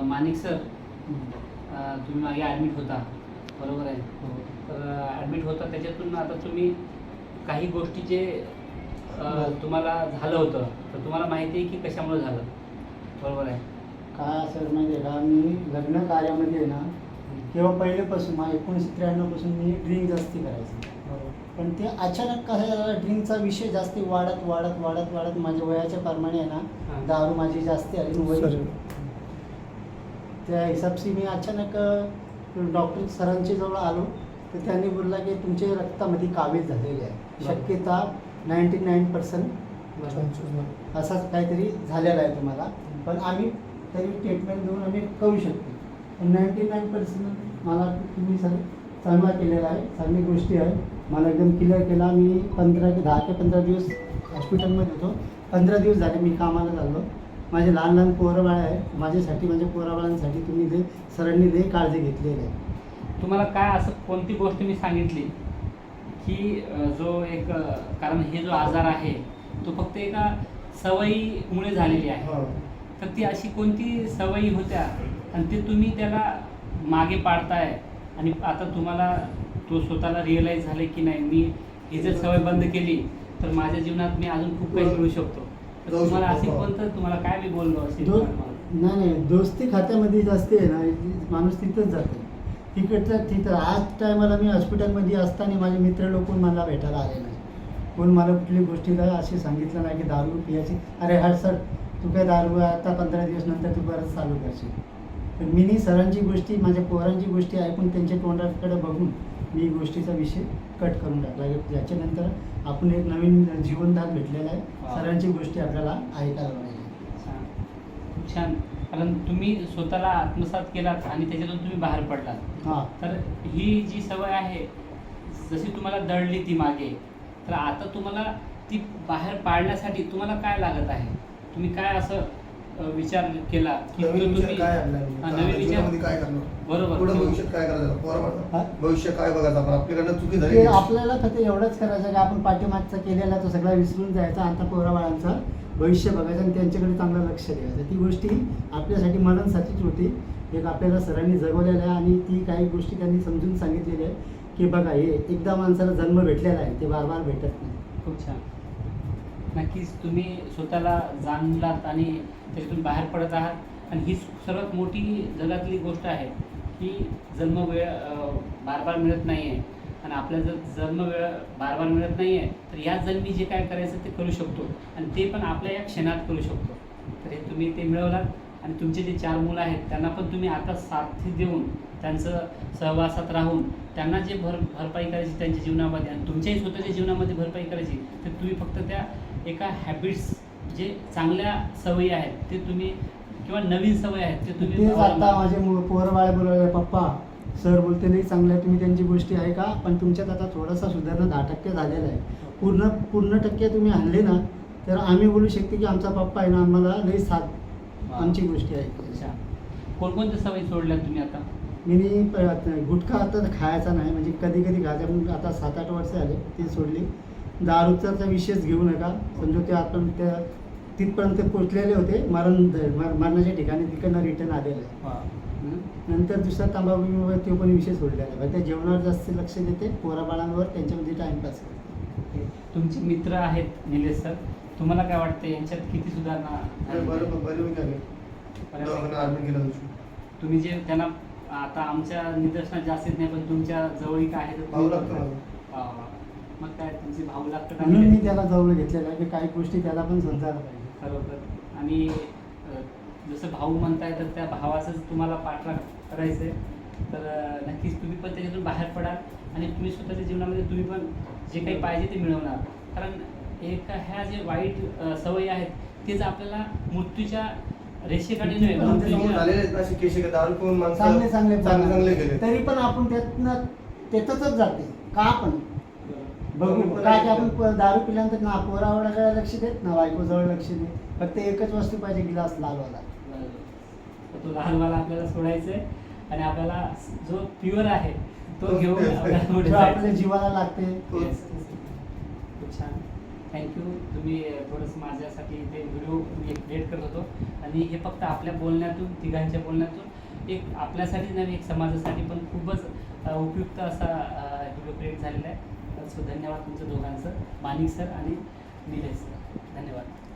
माणिक sir, तुम्ही मागे admit होता, बरोबर आहे? तर ॲडमिट होता, त्याच्यातून आता तुम्ही काही गोष्टी जे तुम्हाला झालं होतं, तर तुम्हाला माहिती आहे की कशामुळे झालं, बरोबर आहे? काय सर माहिती आहे का, मी लग्न कार्यामध्ये ना किंवा पहिलेपासून 1993 पासून मी ड्रिंक जास्ती करायचं. पण ते अचानक कसं झालं, ड्रिंकचा विषय जास्ती वाढत वाढत वाढत वाढत माझ्या वयाच्या प्रमाणे आहे ना दारू माझी जास्ती आली. वय त्या हिसाबशी मी अचानक डॉक्टर सरांच्या जवळ आलो, तर त्यांनी बोलला की तुमच्या रक्तामध्ये कावीळ झालेली आहे, शक्यता 99% असाच काहीतरी झालेला आहे तुम्हाला. पण आम्ही तरी ट्रीटमेंट देऊन आम्ही करू शकतो. पण 99% मला तुम्ही सर चांगला केलेला आहे, चांगली गोष्टी आहे. मला एकदम क्लिअर केला. मी 10 ते 15 दिवस हॉस्पिटलमध्ये होतो. 15 दिवस झाले मी कामाला चाललो. माझे लहान लहान पोरबाळ आहे, माझ्यासाठी माझ्या पोराबाळांसाठी तुम्ही जे सरांनी जे काळजी घेतलेली आहे. तुम्हाला काय असं कोणती गोष्ट मी सांगितली की जो एक कारण हे जो आजार आहे तो फक्त एका सवयीमुळे झालेली आहे, तर ती अशी कोणती सवयी होत्या आणि ते तुम्ही त्याला मागे पाडताय आणि आता तुम्हाला तो स्वतःला रिअलाईज झाले की नाही, मी ही जर सवय बंद केली तर माझ्या जीवनात मी अजून खूप काही करू शकतो. तर तुम्हाला असे कोणतं, तुम्हाला काय मी बोललो असेल? नाही, दोस्ती खात्यामध्ये जास्त आहे ना, माणूस तिथंच जाते. तिथं आज टायमाला मी हॉस्पिटलमध्ये असताना माझे मित्र लोक मला भेटायला आले नाही. कोण मला कुठली गोष्टीला असे सांगितलं नाही की दारू पियाची. अरे हा सर, तू काय दारू आता 15 दिवस नंतर तू परत चालू करशील. तर मी सरांची गोष्टी, माझ्या पोरांची गोष्टी ऐकून त्यांच्या तोंडाकडे बघून मी गोष्टीचा विषय कट करून टाकला. याच्यानंतर आपण एक नवीन जीवनदान भेटलेला आहे. सरांची गोष्टी आपल्याला ऐकायला पाहिजे. खूप छान, कारण तुम्ही स्वतःला आत्मसात केलात आणि त्याच्यातून तुम्ही बाहेर पडलात. हां, तर ही जी सवय आहे, जशी तुम्हाला दडली ती मागे, तर आता तुम्हाला ती बाहेर पाडण्यासाठी तुम्हाला काय लागत आहे? तुम्ही काय असं विचार केला की नवीन तुम्ही काय आणणार, नवीन विचार, काय करणार, बरोबर, पुढे भविष्यात काय करायचं, भविष्य काय बघायचं आपण, आपल्याकडनं चुकी ते झाली. आपल्याला फक्त एवढंच करायचं की आपण पाठीमागचा केलेला तो सगळा विसरून जायचा. आता पोराबाळांचं भविष्य बघायचं आणि त्यांच्याकडे चांगलं लक्ष द्यायचं. ती गोष्टी आपल्यासाठी मननसाठीच होती. एक आपल्याला सरांनी जगवलेलं आहे आणि ती काही गोष्टी त्यांनी समजून सांगितलेली आहे की बघा, हे एकदा माणसाला जन्म भेटलेला आहे, ते बार बार भेटत नाही. खूप छान. नक्कीच तुम्ही स्वतःला जाणलात आणि त्याच्यातून बाहेर पडत आहात. आणि ही सर्वात मोठी जगातली गोष्ट आहे की जन्मवेळ बार बार मिळत नाही आहे. आणि आपल्या जर जन्मवेळ बार बार मिळत नाही आहे, तर याच जन्मी जे काय करायचं ते करू शकतो आणि ते पण आपल्या या क्षणात करू शकतो. तर हे तुम्ही ते मिळवलात. आणि तुमचे जे 4 मुलं आहेत त्यांना पण तुम्ही आता साथी देऊन, त्यांचं सहवासात राहून त्यांना जे भरपाई करायची त्यांच्या जीवनामध्ये आणि तुमच्याही स्वतःच्या जीवनामध्ये भरपाई करायची, तर तुम्ही फक्त त्या एका हॅबिट्स, जे चांगल्या सवयी आहेत ते तुम्ही, किंवा नवीन सवय आहेत ते तुम्ही. तेच आता माझे पोरबाळ बोलायला, पप्पा सर बोलते नाही चांगलं आहे, तुम्ही त्यांची गोष्टी ऐका, पण तुमच्यात आता थोडासा सुधारणा 10% झालेला आहे. पूर्ण टक्के तुम्ही आणले ना, तर आम्ही बोलू शकतो की आमचा पप्पा आहे ना, आम्हाला लई साथ आमची गोष्टी ऐकते. अच्छा, कोणकोणत्या सवयी सोडल्या तुम्ही आता? मी गुटखा आता खायचा नाही, म्हणजे कधी कधी खायचा, पण आता 7-8 वर्ष झाले ती सोडली. दारूचा तर विषयच घेऊ नका. समजू ते आपण त्या तिथपर्यंत पोचलेले होते, मरणाच्या ठिकाणी, तिकडनं रिटर्न आलेलं आहे. नंतर दुसरा तंबाखू तो पण विषय सोडलेला आहे. त्या जेवणावर जास्त लक्ष देते, पोराबाळांवर, त्यांच्यामध्ये टाइमपास करते. तुमचे मित्र आहेत निलेश सर, तुम्हाला काय वाटतं यांच्यात किती सुधारणा? तुम्ही जे त्यांना आता आमच्या निदर्शनात जास्त येत नाही, पण तुमच्या जवळीक आहेत, मग काय तुमचे भाऊ लागतात. म्हणून मी त्याला जवळ घेतलेलं आहे की काही गोष्टी त्याला पण समजायला पाहिजे. बरोबर. आणि जसं भाऊ म्हणताय, तर त्या भावाचंच तुम्हाला पाठलाग करायचं आहे. तर नक्कीच तुम्ही पण त्याच्यातून बाहेर पडाल आणि तुम्ही स्वतःच्या जीवनामध्ये तुम्ही पण जे काही पाहिजे ते मिळवणार. कारण एक ह्या जे वाईट सवयी आहेत तेच आपल्याला मृत्यूच्या रेषेकडे चांगले गेले, तरी पण आपण त्यातच जाते का? पण बघू काय की आपण दारू पिल्यानंतर ना पोरावडाकडे लक्ष देत ना बायकोजवळ लक्ष देत, फक्त एकच वस्तू पाहिजे, गिलास लालवाला. तो लहानवाला आपल्याला सोडायचा आहे आणि आपल्याला जो प्युअर आहे तो घेऊन आपल्या जीवाला लागते. खूप छान. थँक्यू. तुम्ही थोडंसं माझ्यासाठी ते व्हिडिओ मी क्रिएट करत होतो आणि हे फक्त आपल्या बोलण्यातून, तिघांच्या बोलण्यातून एक आपल्यासाठी नव्हे, एक समाजासाठी पण खूपच उपयुक्त असा व्हिडिओ क्रिएट झालेला आहे. सो धन्यवाद तुमचं दोघांचं, माणिक सर आणि निलेश सर. धन्यवाद.